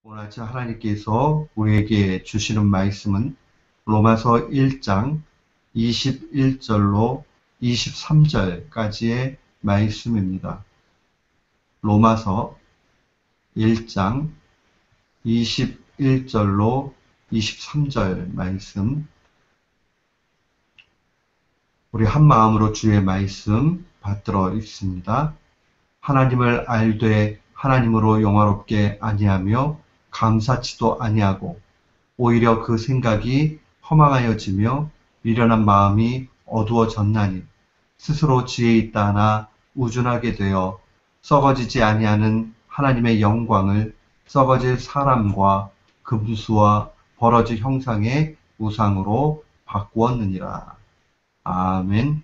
오늘 아침 하나님께서 우리에게 주시는 말씀은 로마서 1장 21절로 23절까지의 말씀입니다. 로마서 1장 21절로 23절 말씀. 우리 한 마음으로 주의 말씀 받들어 읽습니다. 하나님을 알되 하나님으로 영화롭게 아니하며 감사치도 아니하고 오히려 그 생각이 허망하여지며 미련한 마음이 어두워졌나니 스스로 지혜 있다 하나 우둔하게 되어 썩어지지 아니하는 하나님의 영광을 썩어질 사람과 금수와 버러지 형상의 우상으로 바꾸었느니라. 아멘.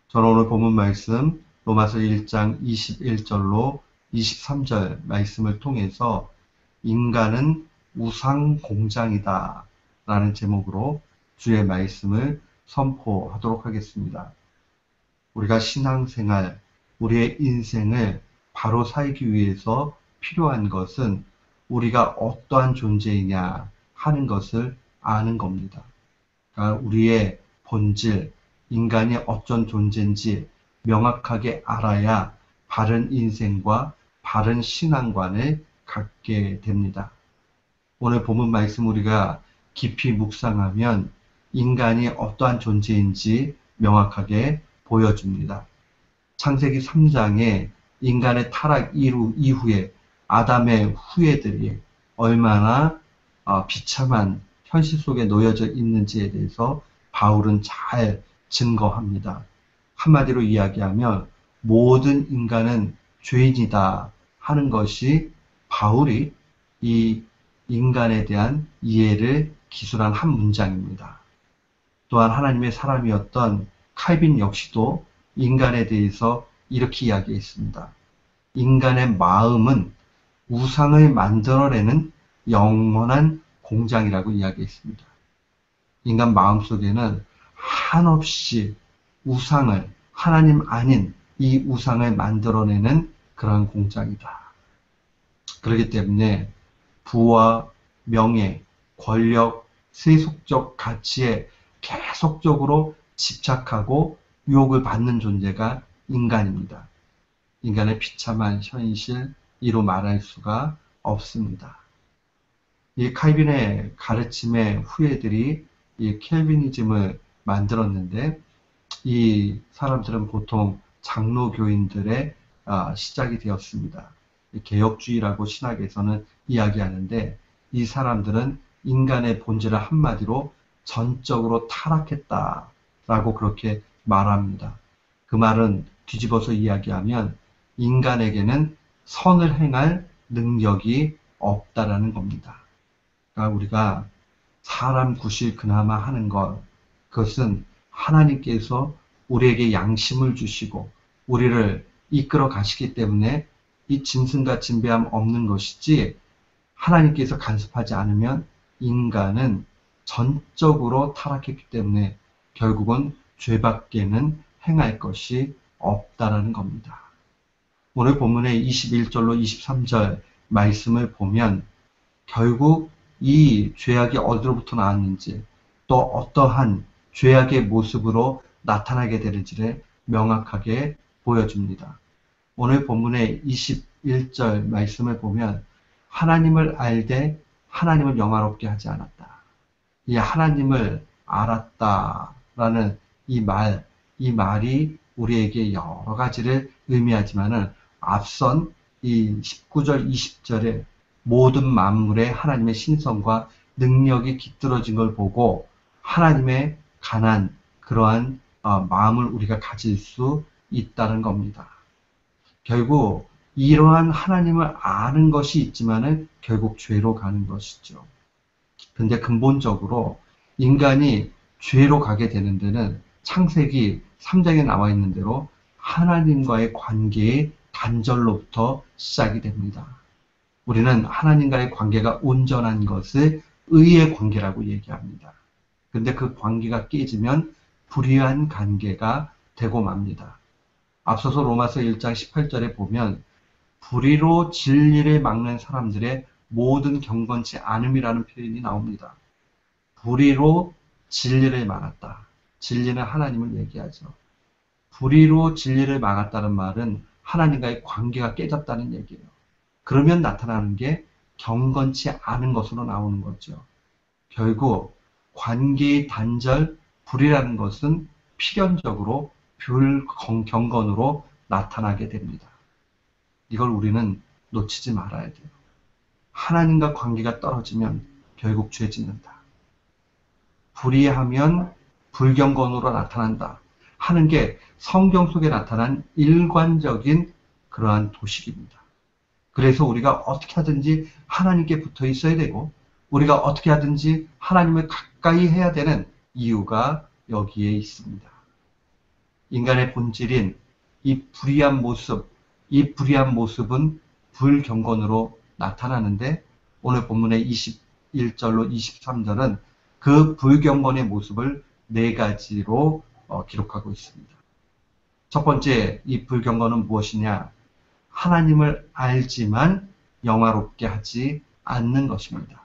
저는 오늘 본문 말씀 로마서 1장 21절로 23절 말씀을 통해서 인간은 우상 공장이다 라는 제목으로 주의 말씀을 선포하도록 하겠습니다. 우리가 신앙생활, 우리의 인생을 바로 살기 위해서 필요한 것은 우리가 어떠한 존재이냐 하는 것을 아는 겁니다. 그러니까 우리의 본질, 인간이 어떤 존재인지 명확하게 알아야 바른 인생과 바른 신앙관을 갖게 됩니다. 오늘 본문 말씀 우리가 깊이 묵상하면 인간이 어떠한 존재인지 명확하게 보여줍니다. 창세기 3장에 인간의 타락 이후에 아담의 후예들이 얼마나 비참한 현실 속에 놓여져 있는지에 대해서 바울은 잘 증거합니다. 한마디로 이야기하면 모든 인간은 죄인이다 하는 것이 바울이 이 인간에 대한 이해를 기술한 한 문장입니다. 또한 하나님의 사람이었던 칼빈 역시도 인간에 대해서 이렇게 이야기했습니다. 인간의 마음은 우상을 만들어내는 영원한 공장이라고 이야기했습니다. 인간 마음속에는 한없이 우상을, 하나님 아닌 이 우상을 만들어내는 그러한 공장이다. 그렇기 때문에 부와 명예, 권력, 세속적 가치에 계속적으로 집착하고 유혹을 받는 존재가 인간입니다. 인간의 비참한 현실, 이로 말할 수가 없습니다. 이 칼빈의 가르침의 후예들이 이 켈비니즘을 만들었는데 이 사람들은 보통 장로교인들의 시작이 되었습니다. 개혁주의라고 신학에서는 이야기하는데 이 사람들은 인간의 본질을 한마디로 전적으로 타락했다라고 그렇게 말합니다. 그 말은 뒤집어서 이야기하면 인간에게는 선을 행할 능력이 없다라는 겁니다. 그러니까 우리가 사람 구실 그나마 하는 것, 그것은 하나님께서 우리에게 양심을 주시고 우리를 이끌어 가시기 때문에 이 짐승과 진배함 없는 것이지, 하나님께서 간섭하지 않으면 인간은 전적으로 타락했기 때문에 결국은 죄밖에는 행할 것이 없다라는 겁니다. 오늘 본문의 21절로 23절 말씀을 보면 결국 이 죄악이 어디로부터 나왔는지 또 어떠한 죄악의 모습으로 나타나게 되는지를 명확하게 보여줍니다. 오늘 본문의 21절 말씀을 보면 하나님을 알되 하나님을 영화롭게 하지 않았다. 이 하나님을 알았다라는 이 말이 우리에게 여러 가지를 의미하지만은 앞선 이 19절, 20절에 모든 만물에 하나님의 신성과 능력이 깃들어진 걸 보고 하나님의 간한 그러한 마음을 우리가 가질 수 있다는 겁니다. 결국 이러한 하나님을 아는 것이 있지만은 결국 죄로 가는 것이죠. 근데 근본적으로 인간이 죄로 가게 되는 데는 창세기 3장에 나와 있는 대로 하나님과의 관계의 단절로부터 시작이 됩니다. 우리는 하나님과의 관계가 온전한 것을 의의 관계라고 얘기합니다. 근데 그 관계가 깨지면 불의한 관계가 되고 맙니다. 앞서서 로마서 1장 18절에 보면 불의로 진리를 막는 사람들의 모든 경건치 않음이라는 표현이 나옵니다. 불의로 진리를 막았다. 진리는 하나님을 얘기하죠. 불의로 진리를 막았다는 말은 하나님과의 관계가 깨졌다는 얘기예요. 그러면 나타나는 게 경건치 않은 것으로 나오는 거죠. 결국 관계의 단절, 불이라는 것은 필연적으로 불경건으로 나타나게 됩니다. 이걸 우리는 놓치지 말아야 돼요. 하나님과 관계가 떨어지면 결국 죄 짓는다. 불의하면 불경건으로 나타난다 하는 게 성경 속에 나타난 일관적인 그러한 도식입니다. 그래서 우리가 어떻게 하든지 하나님께 붙어 있어야 되고, 우리가 어떻게 하든지 하나님을 가까이 해야 되는 이유가 여기에 있습니다. 인간의 본질인 이 불의한 모습은 불경건으로 나타나는데, 오늘 본문의 21절로 23절은 그 불경건의 모습을 네 가지로 기록하고 있습니다. 첫 번째, 이 불경건은 무엇이냐? 하나님을 알지만 영화롭게 하지 않는 것입니다.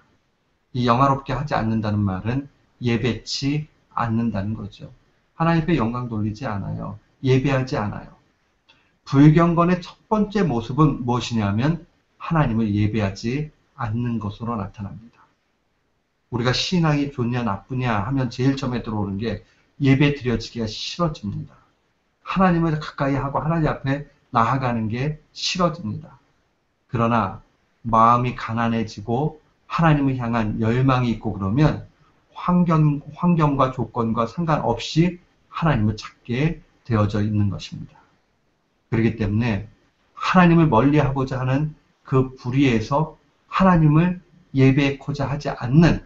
이 영화롭게 하지 않는다는 말은 예배치 않는다는 거죠. 하나님 앞에 영광 돌리지 않아요. 예배하지 않아요. 불경건의 첫 번째 모습은 무엇이냐면 하나님을 예배하지 않는 것으로 나타납니다. 우리가 신앙이 좋냐 나쁘냐 하면 제일 처음에 들어오는 게 예배 드려지기가 싫어집니다. 하나님을 가까이 하고 하나님 앞에 나아가는 게 싫어집니다. 그러나 마음이 가난해지고 하나님을 향한 열망이 있고 그러면 환경과 조건과 상관없이 하나님을 찾게 되어져 있는 것입니다. 그렇기 때문에 하나님을 멀리하고자 하는 그 불의에서 하나님을 예배하고자 하지 않는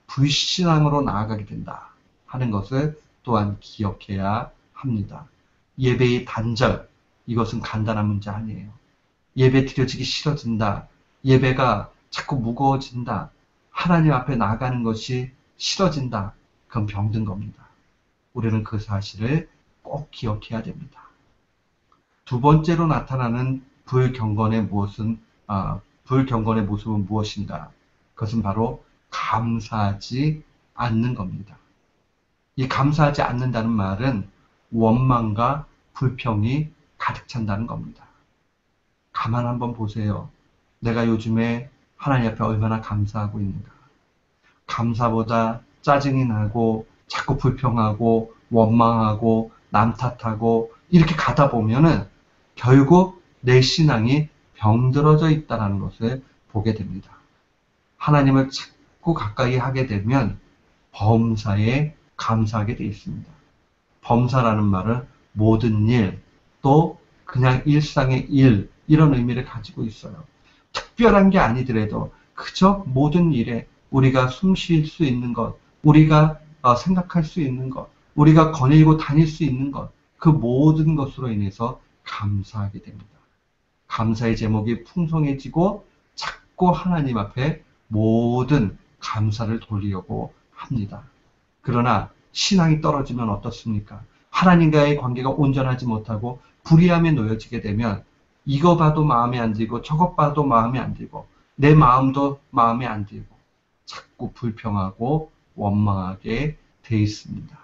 불신앙으로 나아가게 된다 하는 것을 또한 기억해야 합니다. 예배의 단절, 이것은 간단한 문제 아니에요. 예배 드려지기 싫어진다. 예배가 자꾸 무거워진다. 하나님 앞에 나가는 것이 싫어진다. 그건 병든 겁니다. 우리는 그 사실을 꼭 기억해야 됩니다. 두 번째로 나타나는 불경건의 모습은 무엇인가? 그것은 바로 감사하지 않는 겁니다. 이 감사하지 않는다는 말은 원망과 불평이 가득 찬다는 겁니다. 가만 한번 보세요. 내가 요즘에 하나님 앞에 얼마나 감사하고 있는가. 감사보다 짜증이 나고 자꾸 불평하고 원망하고 남 탓하고 이렇게 가다 보면은 결국 내 신앙이 병들어져 있다는 것을 보게 됩니다. 하나님을 자꾸 가까이 하게 되면 범사에 감사하게 되어 있습니다. 범사라는 말은 모든 일, 또 그냥 일상의 일, 이런 의미를 가지고 있어요. 특별한 게 아니더라도 그저 모든 일에 우리가 숨 쉴 수 있는 것, 우리가 생각할 수 있는 것, 우리가 거닐고 다닐 수 있는 것, 그 모든 것으로 인해서 감사하게 됩니다. 감사의 제목이 풍성해지고 자꾸 하나님 앞에 모든 감사를 돌리려고 합니다. 그러나 신앙이 떨어지면 어떻습니까? 하나님과의 관계가 온전하지 못하고 불의함에 놓여지게 되면 이거 봐도 마음에 안 들고 저것 봐도 마음에 안 들고 내 마음도 마음에 안 들고 자꾸 불평하고 원망하게 돼 있습니다.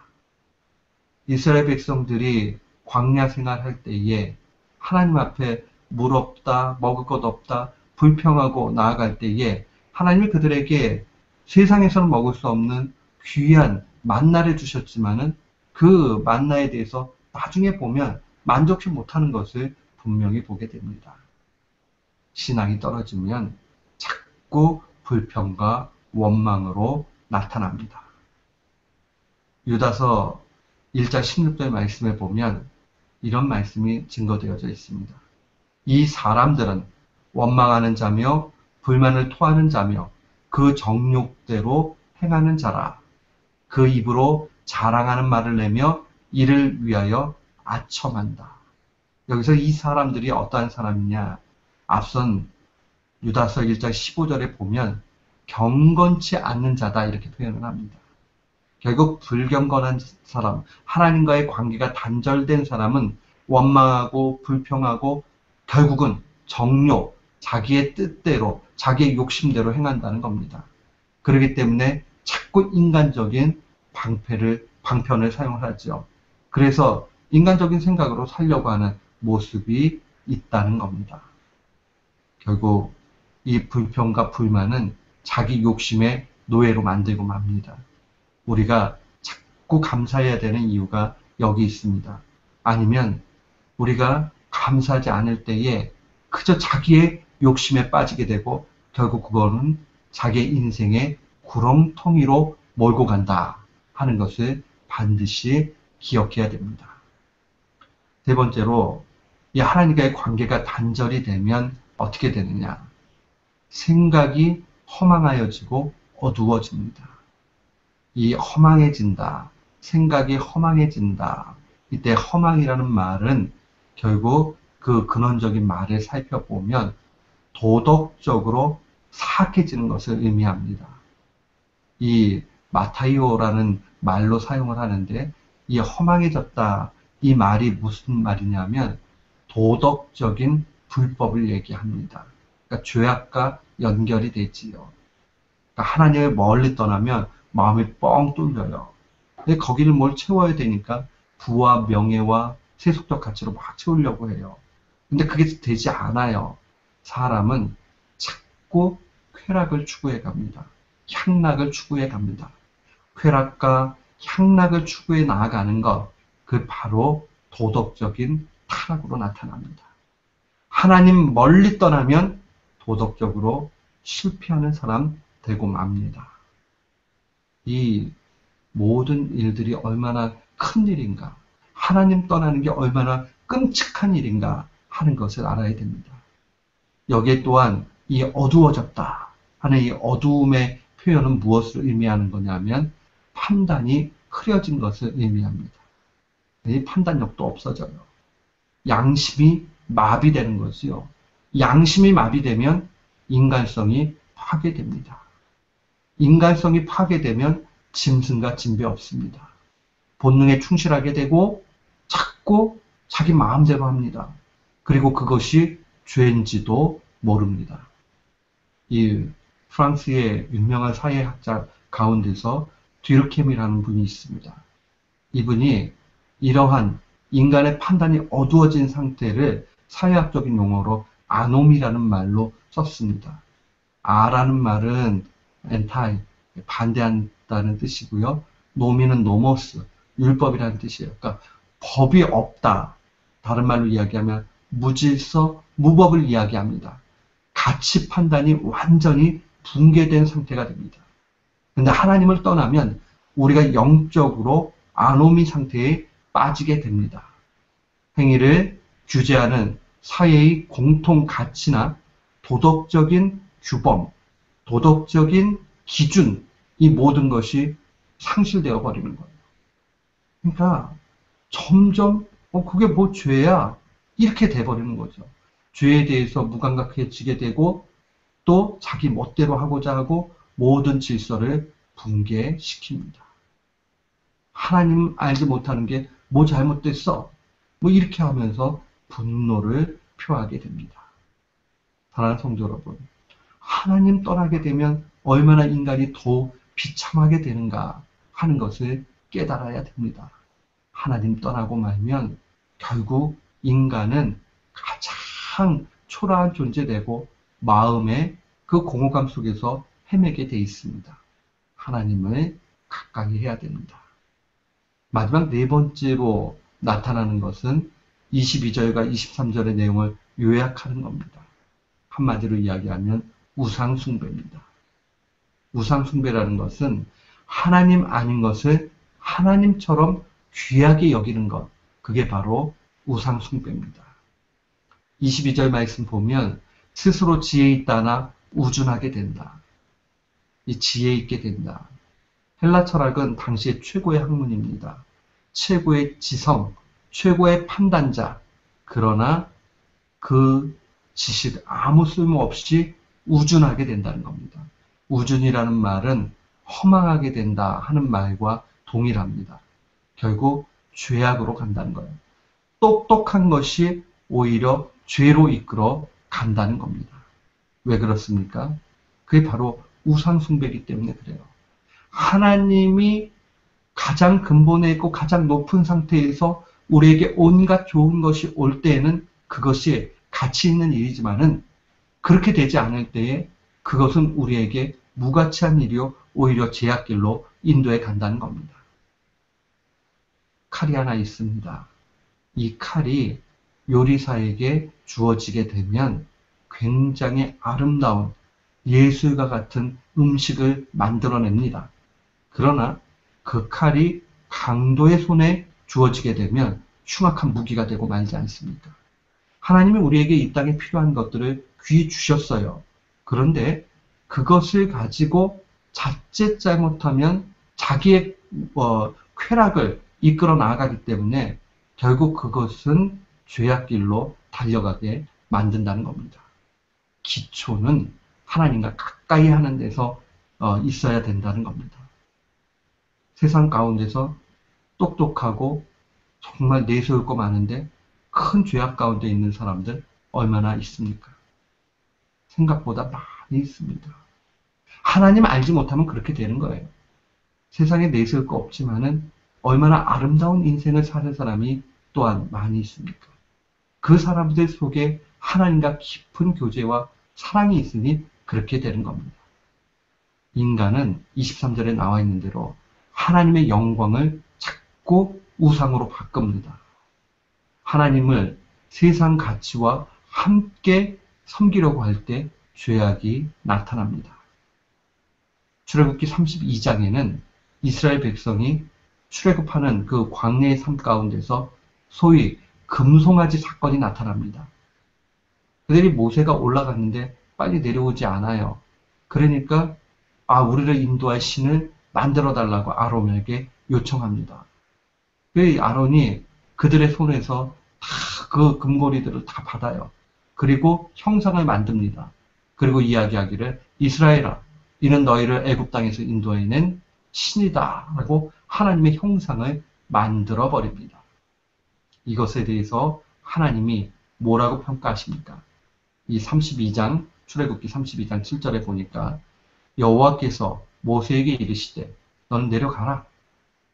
이스라엘 백성들이 광야 생활할 때에 하나님 앞에 물 없다, 먹을 것 없다, 불평하고 나아갈 때에 하나님이 그들에게 세상에서는 먹을 수 없는 귀한 만나를 주셨지만은 그 만나에 대해서 나중에 보면 만족치 못하는 것을 분명히 보게 됩니다. 신앙이 떨어지면 자꾸 불평과 원망으로 나타납니다. 유다서 1장 16절 말씀에 보면 이런 말씀이 증거되어져 있습니다. 이 사람들은 원망하는 자며 불만을 토하는 자며 그 정욕대로 행하는 자라. 그 입으로 자랑하는 말을 내며 이를 위하여 아첨한다. 여기서 이 사람들이 어떠한 사람이냐? 앞선 유다서 1장 15절에 보면 경건치 않는 자다 이렇게 표현을 합니다. 결국 불경건한 사람, 하나님과의 관계가 단절된 사람은 원망하고 불평하고 결국은 정욕, 자기의 뜻대로, 자기의 욕심대로 행한다는 겁니다. 그렇기 때문에 자꾸 인간적인 방편을 사용하죠. 그래서 인간적인 생각으로 살려고 하는 모습이 있다는 겁니다. 결국 이 불평과 불만은 자기 욕심의 노예로 만들고 맙니다. 우리가 자꾸 감사해야 되는 이유가 여기 있습니다. 아니면 우리가 감사하지 않을 때에 그저 자기의 욕심에 빠지게 되고 결국 그거는 자기의 인생의 구렁텅이로 몰고 간다 하는 것을 반드시 기억해야 됩니다. 세 번째로 이 하나님과의 관계가 단절이 되면 어떻게 되느냐? 생각이 허망하여지고 어두워집니다. 이 허망해진다, 생각이 허망해진다. 이때 허망이라는 말은 결국 그 근원적인 말을 살펴보면 도덕적으로 사악해지는 것을 의미합니다. 이 마타이오라는 말로 사용을 하는데 이 허망해졌다, 이 말이 무슨 말이냐면 도덕적인 불법을 얘기합니다. 그러니까 죄악과 연결이 되지요. 그러니까 하나님을 멀리 떠나면 마음이 뻥 뚫려요. 근데 거기를 뭘 채워야 되니까 부와 명예와 세속적 가치로 막 채우려고 해요. 근데 그게 되지 않아요. 사람은 자꾸 쾌락을 추구해 갑니다. 향락을 추구해 갑니다. 쾌락과 향락을 추구해 나아가는 것, 그 바로 도덕적인 타락으로 나타납니다. 하나님 멀리 떠나면 도덕적으로 실패하는 사람 되고 맙니다. 이 모든 일들이 얼마나 큰 일인가, 하나님 떠나는 게 얼마나 끔찍한 일인가 하는 것을 알아야 됩니다. 여기에 또한 이 어두워졌다 하는 이 어두움의 표현은 무엇을 의미하는 거냐면 판단이 흐려진 것을 의미합니다. 이 판단력도 없어져요. 양심이 마비되는 거지요. 양심이 마비되면 인간성이 파괴됩니다. 인간성이 파괴되면 짐승과 진배 없습니다. 본능에 충실하게 되고 자꾸 자기 마음대로 합니다. 그리고 그것이 죄인지도 모릅니다. 이 프랑스의 유명한 사회학자 가운데서 뒤르켐이라는 분이 있습니다. 이분이 이러한 인간의 판단이 어두워진 상태를 사회학적인 용어로 아노미라는 말로 썼습니다. 아라는 말은 엔타이, 반대한다는 뜻이고요. 노미는 노모스, 율법이라는 뜻이에요. 그러니까 법이 없다. 다른 말로 이야기하면 무질서, 무법을 이야기합니다. 가치 판단이 완전히 붕괴된 상태가 됩니다. 그런데 하나님을 떠나면 우리가 영적으로 아노미 상태에 빠지게 됩니다. 행위를 규제하는 사회의 공통 가치나 도덕적인 규범, 도덕적인 기준, 이 모든 것이 상실되어 버리는 거예요. 그러니까 점점 그게 뭐 죄야? 이렇게 돼버리는 거죠. 죄에 대해서 무감각해지게 되고 또 자기 멋대로 하고자 하고 모든 질서를 붕괴시킵니다. 하나님 알지 못하는 게 뭐 잘못됐어? 뭐 이렇게 하면서 분노를 표하게 됩니다. 사랑하는 성도 여러분, 하나님 떠나게 되면 얼마나 인간이 더 비참하게 되는가 하는 것을 깨달아야 됩니다. 하나님 떠나고 말면 결국 인간은 가장 초라한 존재되고 마음의 그 공허감 속에서 헤매게 돼 있습니다. 하나님을 가까이 해야 됩니다. 마지막 네 번째로 나타나는 것은 22절과 23절의 내용을 요약하는 겁니다. 한마디로 이야기하면 우상숭배입니다. 우상숭배라는 것은 하나님 아닌 것을 하나님처럼 귀하게 여기는 것, 그게 바로 우상숭배입니다. 22절 말씀 보면 스스로 지혜 있다나 우준하게 된다. 이 지혜 있게 된다. 헬라 철학은 당시의 최고의 학문입니다. 최고의 지성, 최고의 판단자. 그러나 그 지식 아무 쓸모없이 우준하게 된다는 겁니다. 우준이라는 말은 허망하게 된다 하는 말과 동일합니다. 결국 죄악으로 간다는 거예요. 똑똑한 것이 오히려 죄로 이끌어 간다는 겁니다. 왜 그렇습니까? 그게 바로 우상숭배이기 때문에 그래요. 하나님이 가장 근본에 있고 가장 높은 상태에서 우리에게 온갖 좋은 것이 올 때에는 그것이 가치 있는 일이지만은 그렇게 되지 않을 때에 그것은 우리에게 무가치한 일이요 오히려 제약길로 인도해 간다는 겁니다. 칼이 하나 있습니다. 이 칼이 요리사에게 주어지게 되면 굉장히 아름다운 예술과 같은 음식을 만들어냅니다. 그러나 그 칼이 강도의 손에 주어지게 되면 흉악한 무기가 되고 말지 않습니까? 하나님이 우리에게 이 땅에 필요한 것들을 귀히 주셨어요. 그런데 그것을 가지고 자칫 잘못하면 자기의 쾌락을 이끌어 나아가기 때문에 결국 그것은 죄악길로 달려가게 만든다는 겁니다. 기초는 하나님과 가까이 하는 데서 있어야 된다는 겁니다. 세상 가운데서 똑똑하고 정말 내세울 거 많은데 큰 죄악 가운데 있는 사람들 얼마나 있습니까? 생각보다 많이 있습니다. 하나님 알지 못하면 그렇게 되는 거예요. 세상에 내세울 거 없지만은 얼마나 아름다운 인생을 사는 사람이 또한 많이 있습니까? 그 사람들 속에 하나님과 깊은 교제와 사랑이 있으니 그렇게 되는 겁니다. 인간은 23절에 나와 있는 대로 하나님의 영광을 자꾸 우상으로 바꿉니다. 하나님을 세상 가치와 함께 섬기려고 할 때 죄악이 나타납니다. 출애굽기 32장에는 이스라엘 백성이 출애굽하는 그 광야의 삶 가운데서 소위 금송아지 사건이 나타납니다. 그들이 모세가 올라갔는데 빨리 내려오지 않아요. 그러니까 우리를 인도할 신을 만들어 달라고 아론에게 요청합니다. 그 아론이 그들의 손에서 다 그 금고리들을 다 받아요. 그리고 형상을 만듭니다. 그리고 이야기하기를 이스라엘아, 이는 너희를 애굽 땅에서 인도해낸 신이다 라고 하나님의 형상을 만들어 버립니다. 이것에 대해서 하나님이 뭐라고 평가하십니까? 이 32장 출애굽기 32장 7절에 보니까 여호와께서 모세에게 이르시되 너는 내려가라.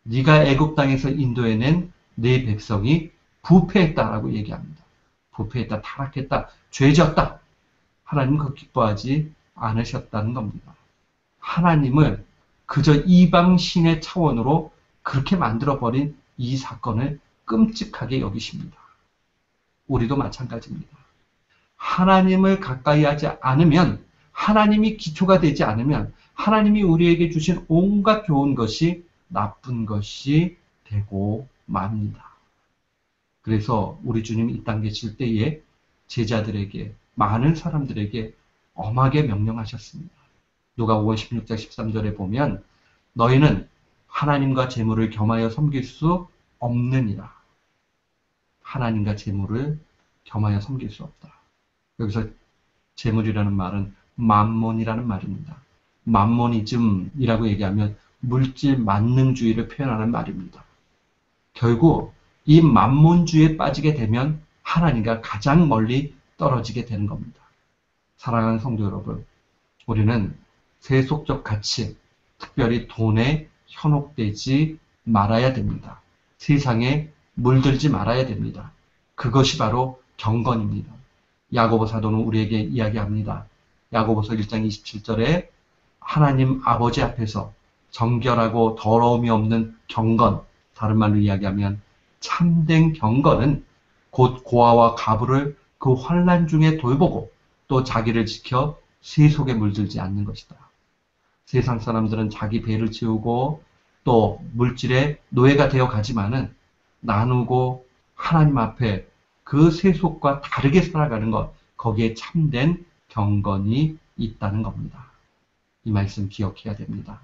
네가 애굽 땅에서 인도해낸 네 백성이 부패했다라고 얘기합니다. 부패했다, 타락했다, 죄졌다. 하나님은 그거 기뻐하지 않으셨다는 겁니다. 하나님을 그저 이방신의 차원으로 그렇게 만들어버린 이 사건을 끔찍하게 여기십니다. 우리도 마찬가지입니다. 하나님을 가까이 하지 않으면, 하나님이 기초가 되지 않으면 하나님이 우리에게 주신 온갖 좋은 것이 나쁜 것이 되고 맙니다. 그래서 우리 주님이 이 땅에 계실 때에 제자들에게, 많은 사람들에게 엄하게 명령하셨습니다. 누가복음 16장 13절에 보면 너희는 하나님과 재물을 겸하여 섬길 수 없느니라. 하나님과 재물을 겸하여 섬길 수 없다. 여기서 재물이라는 말은 맘몬이라는 말입니다. 맘모니즘이라고 얘기하면 물질 만능주의를 표현하는 말입니다. 결국 이 맘몬주의에 빠지게 되면 하나님과 가장 멀리 떨어지게 되는 겁니다. 사랑하는 성도 여러분, 우리는 세속적 가치, 특별히 돈에 현혹되지 말아야 됩니다. 세상에 물들지 말아야 됩니다. 그것이 바로 경건입니다. 야고보 사도는 우리에게 이야기합니다. 야고보서 1장 27절에 하나님 아버지 앞에서 정결하고 더러움이 없는 경건, 다른 말로 이야기하면 참된 경건은 곧 고아와 가부를 그 환난 중에 돌보고 또 자기를 지켜 세속에 물들지 않는 것이다. 세상 사람들은 자기 배를 채우고 또 물질의 노예가 되어 가지만은 나누고 하나님 앞에 그 세속과 다르게 살아가는 것, 거기에 참된 경건이 있다는 겁니다. 이 말씀 기억해야 됩니다.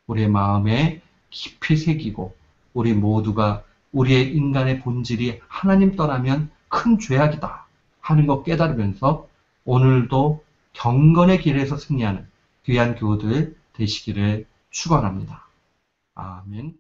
우리의 마음에 깊이 새기고 우리 모두가 우리의 인간의 본질이 하나님 떠나면 큰 죄악이다 하는 것 깨달으면서 오늘도 경건의 길에서 승리하는 귀한 교우들 되시기를 축원합니다. 아멘.